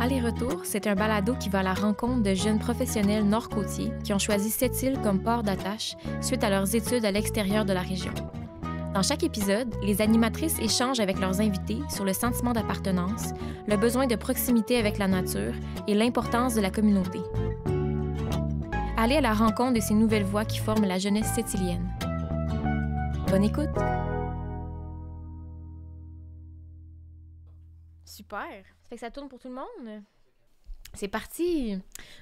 Aller-retour, c'est un balado qui va à la rencontre de jeunes professionnels nord-côtiers qui ont choisi cette île comme port d'attache suite à leurs études à l'extérieur de la région. Dans chaque épisode, les animatrices échangent avec leurs invités sur le sentiment d'appartenance, le besoin de proximité avec la nature et l'importance de la communauté. Allez à la rencontre de ces nouvelles voix qui forment la jeunesse sétilienne. Bonne écoute! Super! Ça fait que ça tourne pour tout le monde? C'est parti!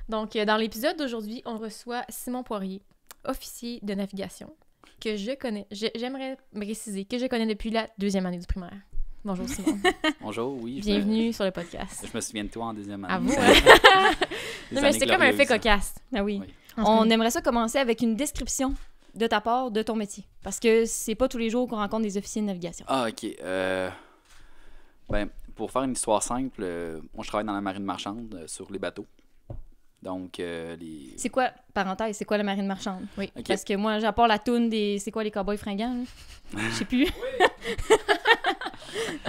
Donc, dans l'épisode d'aujourd'hui, on reçoit Simon Poirier, officier de navigation, que je connais. J'aimerais préciser que je connais depuis la 2e année du primaire. Bonjour, Simon. Bonjour, oui. Bienvenue sur le podcast. Je me souviens de toi en 2e année. À vous, hein? Non, mais c'est comme un fait cocasse. Ah oui. On aimerait ça commencer avec une description de ta part, de ton métier. Parce que c'est pas tous les jours qu'on rencontre des officiers de navigation. Ah, OK. Ben, pour faire une histoire simple, moi, je travaille dans la marine marchande sur les bateaux. Donc, les... C'est quoi, parenthèse, c'est quoi la marine marchande? Oui. OK. Parce que moi, j'ai pas la toune des... C'est quoi les cowboys fringants, là? Je sais plus.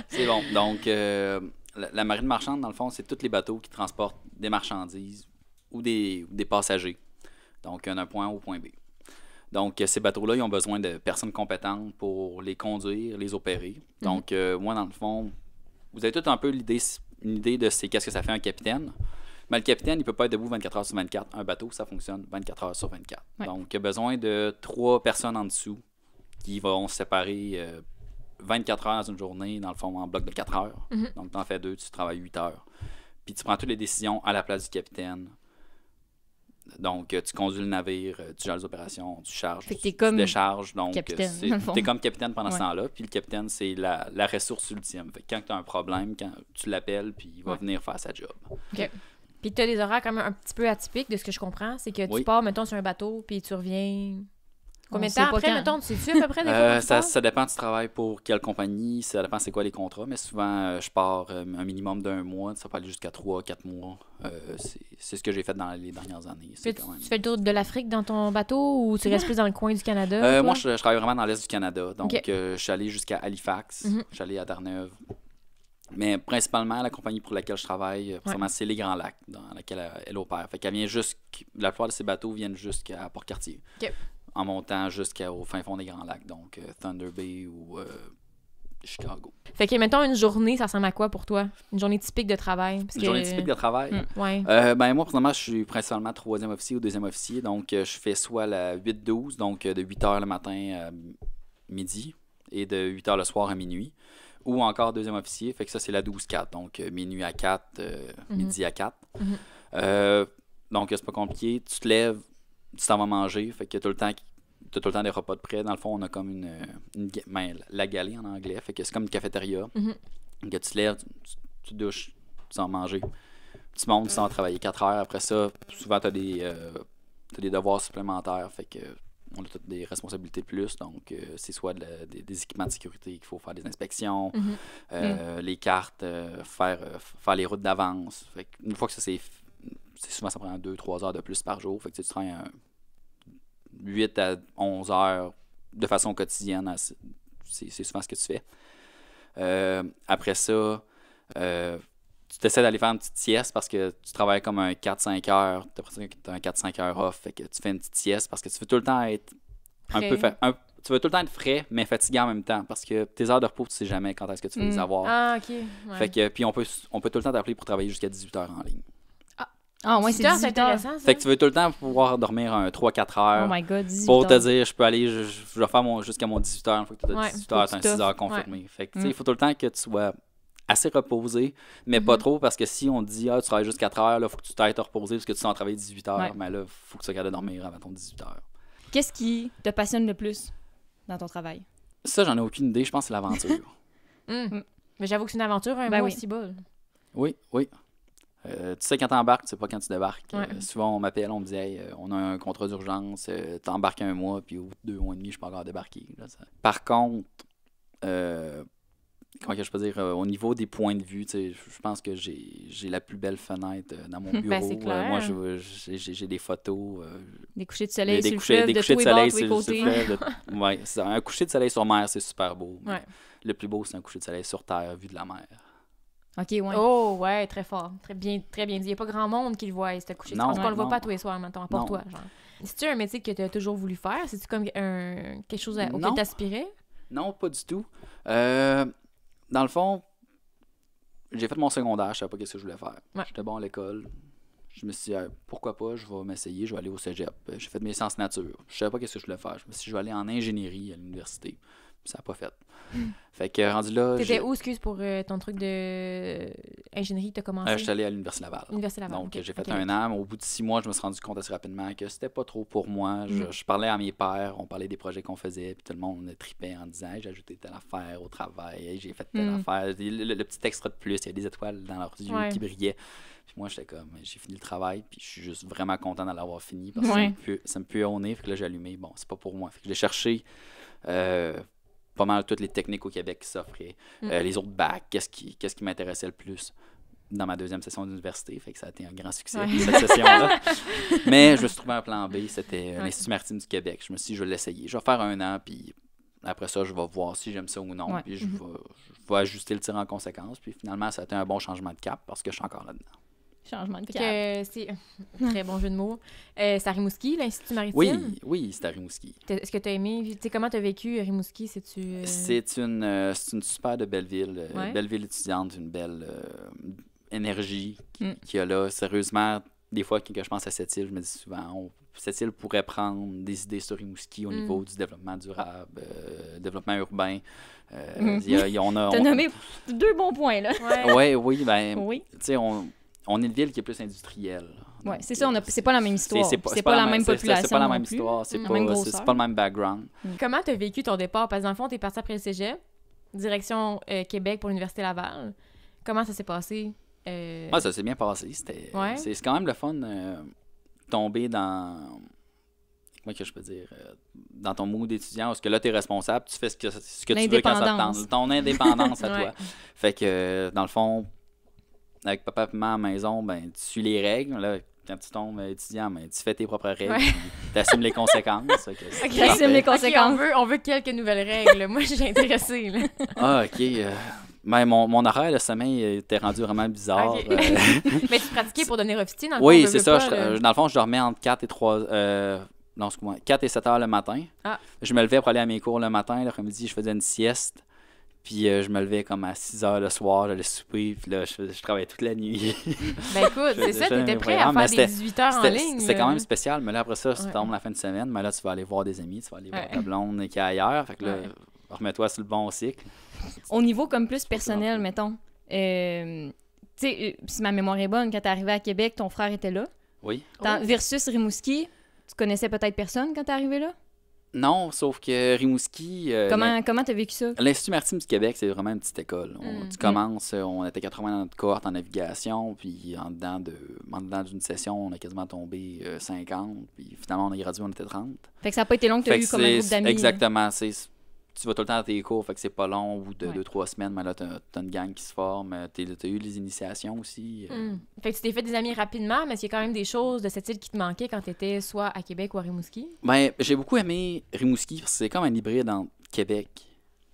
C'est bon. Donc, la marine marchande, dans le fond, c'est tous les bateaux qui transportent des marchandises ou des passagers. Donc, d'un point A au point B. Donc, ces bateaux-là, ils ont besoin de personnes compétentes pour les conduire, les opérer. Donc, moi, dans le fond, vous avez tout un peu une idée de qu'est-ce que ça fait un capitaine. Mais le capitaine, il ne peut pas être debout 24 heures sur 24. Un bateau, ça fonctionne 24 heures sur 24. Ouais. Donc, il y a besoin de 3 personnes en dessous qui vont se séparer 24 heures dans une journée, dans le fond, en bloc de 4 heures. Donc, tu en fais 2, tu travailles 8 heures. Puis, tu prends toutes les décisions à la place du capitaine. Donc, tu conduis le navire, tu gères les opérations, tu charges, Fait que t'es tu comme décharges. Donc, capitaine, dans le fond. t'es comme capitaine pendant ce Ouais. temps-là. Puis le capitaine, c'est la ressource ultime. Fait que quand tu as un problème, quand tu l'appelles, puis il va Ouais. venir faire sa job. OK. Puis tu as des horaires quand même un petit peu atypiques de ce que je comprends. C'est que tu Oui. pars, mettons, sur un bateau, puis tu reviens... Combien de sait temps pas après, quand. mettons? Tu sais-tu à peu près des fois Ça dépend du travail pour quelle compagnie, ça dépend c'est quoi les contrats, mais souvent, je pars un minimum d'1 mois, ça peut aller jusqu'à 3-4 mois. C'est ce que j'ai fait dans les dernières années. C'est Tu quand même... fais le tour de l'Afrique dans ton bateau ou tu restes plus dans le coin du Canada? toi? Moi, je travaille vraiment dans l'Est du Canada. Donc, Ok. je suis allé jusqu'à Halifax, je suis allé à Terre-Neuve. Mais principalement, la compagnie pour laquelle je travaille, vraiment, c'est les Grands Lacs, dans laquelle elle opère. Fait qu'elle vient la plupart de ces bateaux viennent jusqu'à Port-Cartier, Ok. en montant jusqu'au fin fond des Grands Lacs, donc Thunder Bay ou Chicago. Fait que, mettons, une journée, ça ressemble à quoi pour toi? Une journée typique de travail? Parce Une que... journée typique de travail? Ouais. Ben moi, présentement, je suis principalement 3e officier ou 2e officier, donc je fais soit la 8-12, donc de 8 h le matin à midi, et de 8 h le soir à minuit, ou encore 2e officier, fait que ça, c'est la 12-4, donc minuit à 4, midi à 4. Donc, c'est pas compliqué, tu te lèves, tu t'en vas manger, fait que t'as tout le temps des repas de près. Dans le fond, on a comme la galée en anglais, fait que c'est comme une cafétéria. Que tu te lèves, tu douches, tu vas manger. Tu montes, tu vas travailler 4 heures. Après ça, souvent, tu as des devoirs supplémentaires, fait que on a toutes des responsabilités de plus. Donc, c'est soit des équipements de sécurité qu'il faut faire des inspections, les cartes, faire les routes d'avance. Fait une fois que ça, c'est souvent, ça prend 2-3 heures de plus par jour. Fait que tu travailles 8 à 11 heures de façon quotidienne. C'est souvent ce que tu fais. Après ça, tu essaies d'aller faire une petite sieste parce que tu travailles comme un 4-5 heures. Tu as un 4-5 heures off. Fait que tu fais une petite sieste parce que tu veux tout le temps être tu veux tout le temps être frais, mais fatigué en même temps. Parce que tes heures de repos, tu sais jamais quand est-ce que tu vas les avoir. Ah, OK. Ouais. Fait que, puis on peut tout le temps t'appeler pour travailler jusqu'à 18 heures en ligne. Ah, ouais, c'est 18 heures, 18 c'est heures. intéressant, ça. Fait que tu veux tout le temps pouvoir dormir un 3-4 heures. Oh my God, 18 Pour te heures. dire, je peux aller, je vais faire jusqu'à mon 18 heures. Une fois que tu as Ouais, 18 faut heures, que tu as tu 6 heures t'offres. confirmées. Fait que, tu sais, il faut tout le temps que tu sois assez reposé, mais Mm-hmm. pas trop, parce que si on te dit, tu travailles juste 4 heures, il faut que tu t'ailles te reposer parce que tu vas en travailler 18 heures. Ouais. Mais là, il faut que tu sois capable de dormir avant ton 18 heures. Qu'est-ce qui te passionne le plus dans ton travail? Ça, j'en ai aucune idée. Je pense que c'est l'aventure. Mais j'avoue que c'est une aventure, un Ben mois oui. si bol. Oui. Tu sais, quand t'embarques, tu sais pas quand tu débarques. Ouais. Souvent, on m'appelle, on me dit, hey, on a un contrat d'urgence, t'embarques 1 mois, puis au bout de 2 mois et demi, je suis pas encore débarqué. Là, Par contre, comment que je peux dire, au niveau des points de vue, tu sais, je pense que j'ai la plus belle fenêtre dans mon bureau. Ben, c'est clair. Moi, j'ai des photos. Des couchers de soleil des sur couchers, le des fleuve, de couchers tous de les bords, soleil tous les sur le côtés. fleuve. Ouais, c'est ça. Un coucher de soleil sur mer, c'est super beau. mais Ouais. Le plus beau, c'est un coucher de soleil sur terre, vu de la mer. OK, ouais. Oh, ouais, très fort. Très bien dit. Il n'y a pas grand monde qui le voit, ce coucher. Non, Parce qu'on le voit non. pas tous les soirs, mettons, à part Non. toi, genre. C'est-tu un métier que tu as toujours voulu faire? C'est-tu comme quelque chose auquel Non. tu aspirais? Non, pas du tout. Dans le fond, j'ai fait mon secondaire, je savais pas ce que je voulais faire. Ouais. J'étais bon à l'école. Je me suis dit, pourquoi pas, je vais m'essayer, je vais aller au cégep. J'ai fait mes sciences nature. Je savais pas ce que je voulais faire. Je me suis dit, je vais aller en ingénierie à l'université. Ça n'a pas fait. Fait que rendu là. T'étais où, excuse, pour ton truc de ingénierie, t'as commencé? Je suis allé à l'Université Laval. Université Laval. Donc, ok, j'ai fait ok. 1 an. Au bout de 6 mois, je me suis rendu compte assez rapidement que c'était pas trop pour moi. Je parlais à mes pairs, on parlait des projets qu'on faisait, puis tout le monde tripait en disant hey, j'ai ajouté telle affaire au travail, hey, j'ai fait telle affaire. Le petit extra de plus, il y a des étoiles dans leurs yeux Ouais. qui brillaient. Puis moi, j'étais comme, j'ai fini le travail, puis je suis juste vraiment content de l'avoir fini parce que Ouais. ça me pue au nez. Fait que là, j'ai allumé, bon, c'est pas pour moi. Fait que j'ai cherché. Pas mal toutes les techniques au Québec qui s'offraient. Les autres bacs, qu'est-ce qui m'intéressait le plus dans ma deuxième session d'université. Fait que ça a été un grand succès, Ouais. cette session-là. Mais je me suis trouvé un plan B, c'était l'Institut maritime du Québec. Je me suis dit, je vais l'essayer. Je vais faire 1 an, puis après ça, je vais voir si j'aime ça ou non. Ouais. Puis je vais ajuster le tir en conséquence. Puis finalement, ça a été un bon changement de cap parce que je suis encore là-dedans. Changement de Fait cap. que c'est très bon jeu de mots. C'est à Rimouski, l'Institut maritime. Oui, c'est à Rimouski. Est-ce que tu as aimé? Tu sais, comment tu as vécu Rimouski? C'est-tu... C'est une super de belle ville. Ouais. Belle ville étudiante, une belle énergie qu'il y a là. Sérieusement, des fois, quand je pense à cette île, je me dis souvent, cette île pourrait prendre des idées sur Rimouski au niveau du développement durable, développement urbain. T'as nommé 2 bons points, là. Ouais. Oui, ben, Oui. tu sais, on est une ville qui est plus industrielle. Ouais, Donc, c'est ça, c'est pas la même histoire. C'est pas, c'est la même population. C'est pas la non même plus. histoire, c'est La même pas, grosseur. c'est pas le même background. Comment tu as vécu ton départ? Parce que dans le fond, tu es parti après le cégep, direction Québec pour l'Université Laval. Comment ça s'est passé? Ça s'est bien passé. Ouais. C'est quand même le fun tomber dans... Comment que je peux dire? Dans ton mood d'étudiant, parce que là, tu es responsable, tu fais ce que tu veux quand ça te tente. Ton indépendance à toi. Fait que, dans le fond, avec papa et maman à la maison, ben, tu suis les règles. Là, quand tu tombes étudiant, ben, tu fais tes propres règles. Tu assumes les conséquences. T'assumes les conséquences. Ok, on veut quelques nouvelles règles. Moi, je suis intéressée. Là. Ah, OK. Ben, mon horaire de sommeil était rendu vraiment bizarre. Ok. Mais tu pratiquais pour devenir officier, dans le fond? Oui, on c'est veut ça. pas, Dans le fond, je dormais entre 4 et 3... non, excuse-moi, 4 et 7 heures le matin. Ah. Je me levais pour aller à mes cours le matin. L'après-midi, je faisais une sieste. Puis je me levais comme à 6 heures le soir, j'allais souper. Puis là, je travaillais toute la nuit. Ben écoute, c'est ça, faisais t'étais mes prêt à programmes, faire mais des 18 heures en ligne. C'était là. quand même spécial. Mais là, après ça, tu Ouais. tombes la fin de semaine. Mais là, tu vas aller voir des amis, tu vas aller voir Ouais. ta blonde qui est ailleurs. Fait que là, Ouais. remets-toi sur le bon cycle. Au niveau comme plus personnel, mettons, tu sais, si ma mémoire est bonne, quand t'es arrivé à Québec, ton frère était là. Oui. Versus Rimouski, tu connaissais peut-être personne quand t'es arrivé là? Non, sauf que Rimouski... Comment t'as vécu ça? L'Institut maritime du Québec, c'est vraiment une petite école. Mm. Tu commences, on était 80 dans notre cohorte en navigation, puis en dedans d'une session, on a quasiment tombé 50, puis finalement, on a gradué, on était 30. Fait que ça n'a pas été long que t'as Fait eu que comme un groupe d'amis. Exactement. Tu vas tout le temps à tes cours, fait que c'est pas long, au bout de Ouais. 2-3 semaines, mais là, t'as une gang qui se forme. T'as eu les initiations aussi. Fait que tu t'es fait des amis rapidement, mais est-ce qu'il y a quand même des choses de cette île qui te manquaient quand t'étais soit à Québec ou à Rimouski? Ben, j'ai beaucoup aimé Rimouski, parce que c'est comme un hybride entre Québec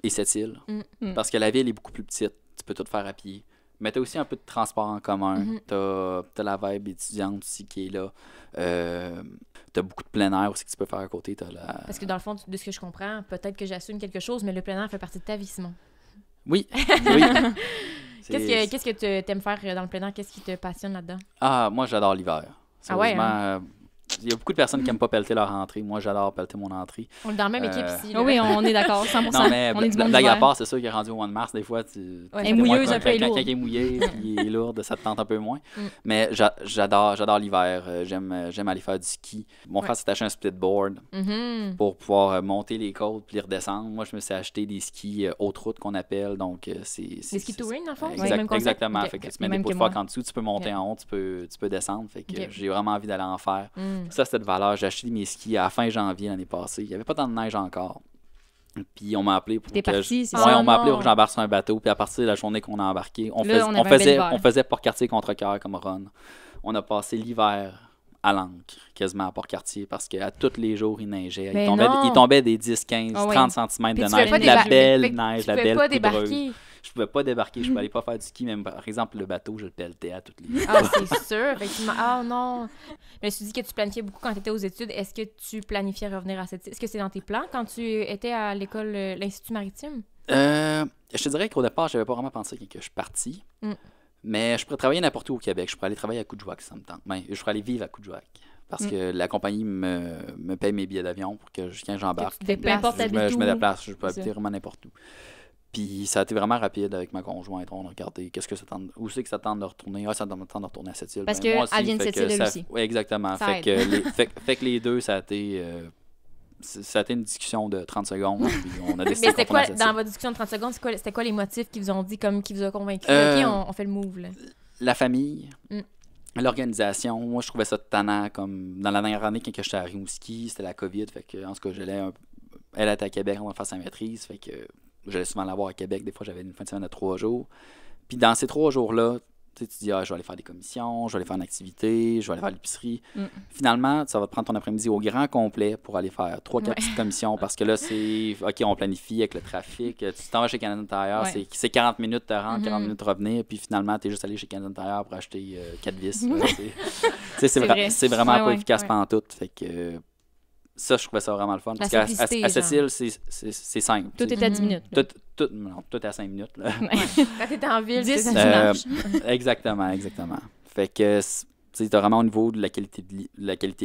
et cette île. Mm. Parce que la ville est beaucoup plus petite. Tu peux tout faire à pied. Mais t'as aussi un peu de transport en commun. Mm-hmm. T'as la vibe étudiante aussi qui est là. T'as beaucoup de plein air aussi que tu peux faire à côté. Parce que dans le fond, de ce que je comprends, peut-être que j'assume quelque chose, mais le plein air fait partie de ta vie, Simon. Oui, oui. Qu'est-ce que tu aimes faire dans le plein air? Qu'est-ce qui te passionne là-dedans? Ah, moi, j'adore l'hiver. Ah ouais, Sérieusement, il y a beaucoup de personnes qui n'aiment pas pelleter leur entrée. Moi, j'adore pelleter mon entrée. On est dans la même équipe ici. Là. Ah oui, on est d'accord, 100%. Non, mais on est du monde blague à d'hiver. part, c'est sûr qu'il est rendu au mois de mars. Des fois, Ouais, Elle est mouilleuse, un peu, elle est quand lourde. il est mouillé, puis il est lourd, ça te tente un peu moins. Mm. Mais j'adore l'hiver. J'aime aller faire du ski. Mon frère s'est acheté un splitboard Mhm. pour pouvoir monter les côtes puis les redescendre. Moi, je me suis acheté des skis haute route qu'on appelle. Donc, c'est... Les ski touring, dans le fond? Exact- c'est le même concept? exactement. Ok, Fait que ok. tu mets des Même pots de que phoque moi. en dessous, tu peux monter Ok. en haut, tu peux descendre. Fait que Ok. j'ai vraiment envie d'aller en faire. Mm. Ça, c'était de valeur. J'ai acheté mes skis à la fin janvier l'année passée. Il n'y avait pas tant de neige encore. Puis on m'a appelé pour T'es que parti, c'est Ouais, ça? on m'a appelé non. pour que j'embarque sur un bateau. Puis à partir de la journée qu'on a embarqué, Là, on avait un bel hiver. on faisait Port-Cartier contre cœur comme run. On a passé l'hiver à l'encre, quasiment à Port-Cartier, parce qu'à tous les jours, il neigeait. Mais Il tombait des 10, 15, Ah oui. 30 cm Puis de tu pouvais neige. pas La débarquer. belle Fait que neige, tu la pouvais belle pas poudreuse. débarquer. Je pouvais pas débarquer, je pouvais aller pas faire du ski, même par exemple, le bateau, je le pelletais à toutes les Ah, c'est sûr, effectivement. Ah non. Je me suis dit que tu planifiais beaucoup quand tu étais aux études. Est-ce que tu planifiais revenir à cette île? Est-ce que c'est dans tes plans quand tu étais à l'école, l'Institut maritime? Je te dirais qu'au départ, j'avais pas vraiment pensé que je suis parti. Mm. Mais je pourrais travailler n'importe où au Québec. Je pourrais aller travailler à Coudjouac, ça me tente. Ben, je pourrais aller vivre à Coudjouac. Parce que la compagnie me paye mes billets d'avion pour que quand j'embarque, Que tu te déplaces. Peu importe je t'habites me où. déplace. Je peux C'est habiter vraiment n'importe où. Puis ça a été vraiment rapide avec ma conjointe. On a regardé qu'est-ce que ça tente, où c'est que ça tente de retourner. Ah, ça tente de retourner à cette île. Parce Ben, moi qu'elle vient de fait cette que île, elle ça- aussi. Oui, exactement. Ça Fait aide. que, les deux, ça a été une discussion de 30 secondes. Puis on a Mais décidé c'était qu'on quoi, retournait à cette dans île. votre discussion de 30 secondes, c'était quoi les motifs qui vous ont dit, comme qui vous a convaincu? Euh, OK, on fait le move, là. La famille, Mm. l'organisation. Moi, je trouvais ça tannant. Comme dans la dernière année, quand j'étais à Rimouski, c'était la COVID. Fait que, en tout cas, elle était à Québec, on va faire sa maîtrise. Fait que j'allais souvent la voir à Québec. Des fois, j'avais une fin de semaine de 3 jours. Puis dans ces 3 jours-là, tu sais, tu dis, je vais aller faire des commissions, je vais aller faire une activité, je vais aller faire l'épicerie. Mm. Finalement, ça va te prendre ton après-midi au grand complet pour aller faire 3-4 Ouais. petites commissions parce que là, c'est OK, on planifie avec le trafic. Tu t'en vas chez Canadian Tire, Ouais. c'est 40 minutes te rendre, 40 Mhm. minutes revenir, puis finalement, tu es juste allé chez Canadian Tire pour acheter 4 vis. là, tu sais, C'est vrai. c'est vraiment Ouais, pas ouais, efficace ouais. pantoute. Fait que ça, je trouvais ça vraiment le fun. La Parce qu'à simplicité, à cette genre. île, c'est simple. Tout tu sais. est à 10 minutes. là. Tout est à 5 minutes. Là. Quand t'étais en ville, 10, c'est tu ça. marches. Exactement. Fait que tu as vraiment au niveau de la qualité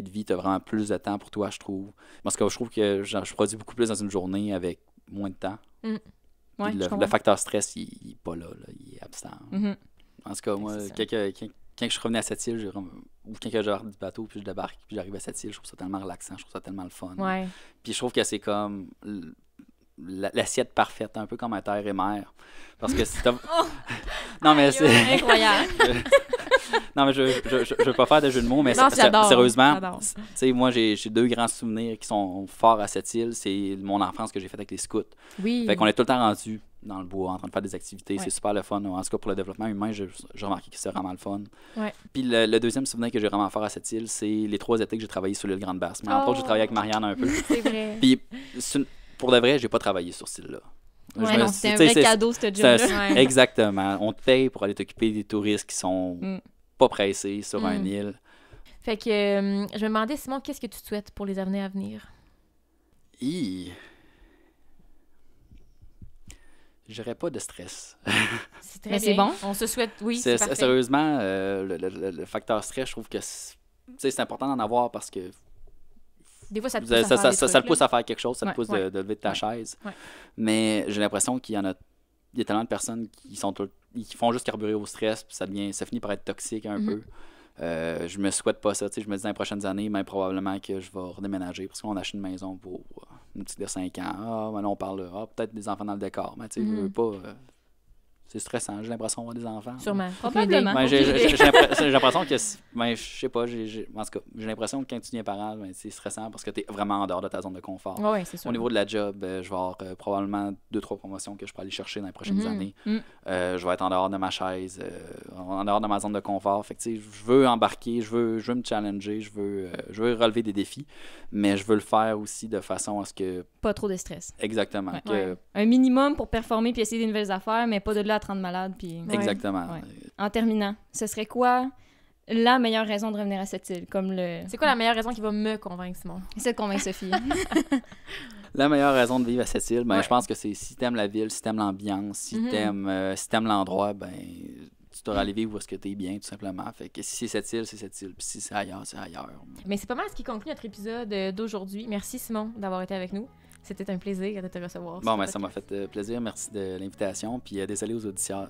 de vie, tu as vraiment plus de temps pour toi, je trouve. Parce que je trouve que je produis beaucoup plus dans une journée avec moins de temps. Mm. Puis Ouais, je le comprends. facteur stress, il n'est pas là, il est absent. Mhm. En tout cas, moi, C'est ça. quand je suis revenu à cette île, ou quand je rentre du bateau, puis je débarque, puis j'arrive à cette île, je trouve ça tellement relaxant, je trouve ça tellement le fun. Ouais. Puis je trouve que c'est comme l'assiette parfaite, un peu comme un terre et mer. Parce que si t'as... Non, mais c'est... Incroyable. Non, mais je veux pas faire de jeu de mots, mais Non, j'adore, sérieusement, j'adore. tu sais, moi, j'ai 2 grands souvenirs qui sont forts à cette île. C'est mon enfance que j'ai faite avec les scouts. Oui. Fait qu'on est tout le temps rendu dans le bois, en train de faire des activités. Ouais. C'est super le fun. En tout cas, pour le développement humain, j'ai remarqué que c'est vraiment le fun. Ouais. Puis le deuxième souvenir que j'ai vraiment fort à cette île, c'est les 3 étés que j'ai travaillé sur l'île Grande-Basse. Mais entre Oh. autres, j'ai travaillé avec Marianne un peu. C'est vrai. Puis, pour de vrai, j'ai pas travaillé sur cette île-là. Ouais, Je me non, suis- c'était un tu sais, vrai c'est- cadeau, ce job-là. Ouais. Exactement. On te paye pour aller t'occuper des touristes qui sont Mm. pas pressés sur Mm. une île. Fait que je me demandais, Simon, qu'est-ce que tu te souhaites pour les années à venir? J'aurais pas de stress. C'est très Mais c'est bien. bon. On se souhaite, oui, c'est parfait. Sérieusement, le facteur stress, je trouve que c'est important d'en avoir parce que Des fois, ça te pousse à faire des ça trucs, te pousse là. à faire quelque chose, ça te Ouais, pousse ouais. de lever de ta chaise. Ouais. Mais j'ai l'impression qu'il y a tellement de personnes qui font juste carburer au stress, puis ça finit par être toxique un Mhm. peu. Je me souhaite pas ça. Tu sais, je me dis dans les prochaines années, même probablement que je vais redéménager parce qu'on achète une maison pour une petite de 5 ans. Ah, maintenant on parle peut-être des enfants dans le décor. Mais tu sais, je veux pas. C'est stressant. J'ai l'impression d'avoir des enfants. Sûrement. Probablement. Ben, Aucune idée. j'ai l'impression que, je sais pas, en tout cas, j'ai l'impression que quand tu deviens parent, ben, c'est stressant parce que tu es vraiment en dehors de ta zone de confort. Ouais, c'est sûr. Au niveau de la job, je vais avoir probablement 2-3 promotions que je peux aller chercher dans les prochaines Mhm. années. Mm. Je vais être en dehors de ma chaise, en dehors de ma zone de confort. Fait que, tu sais, je veux embarquer, je veux me challenger, je veux relever des défis, mais je veux le faire aussi de façon à ce que... Pas trop de stress. Exactement. Ouais. que- Ouais. Un minimum pour performer puis essayer des nouvelles affaires, mais pas de là à te rendre malade. Puis... Ouais. Exactement. Ouais. En terminant, ce serait quoi la meilleure raison de revenir à cette île? Comme le... C'est quoi la meilleure raison qui va me convaincre, Simon? C'est de convaincre Sophie. La meilleure raison de vivre à cette île, ben, Ouais. je pense que c'est si t'aimes la ville, si t'aimes l'ambiance, si Mhm. t'aimes l'endroit, ben tu devrais aller vivre où est-ce que t'es bien, tout simplement. Fait que si c'est cette île, c'est cette île. Puis si c'est ailleurs, c'est ailleurs. Mais c'est pas mal ce qui conclut notre épisode d'aujourd'hui. Merci, Simon, d'avoir été avec nous. C'était un plaisir de te recevoir. Bon, sur ben le ça m'a podcast. fait plaisir. Merci de l'invitation. Puis désolé aux auditeurs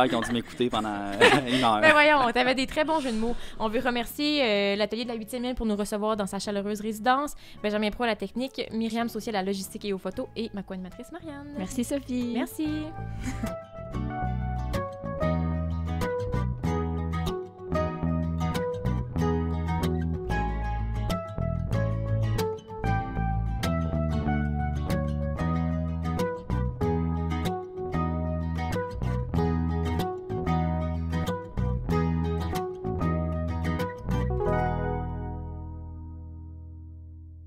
qui ont dû m'écouter pendant une heure. Ben voyons, t'avais des très bons jeux de mots. On veut remercier l'atelier de la 8e île pour nous recevoir dans sa chaleureuse résidence, Benjamin Pro à la technique, Myriam Saucier à la logistique et aux photos et ma co-animatrice Marianne. Merci Sophie. Merci.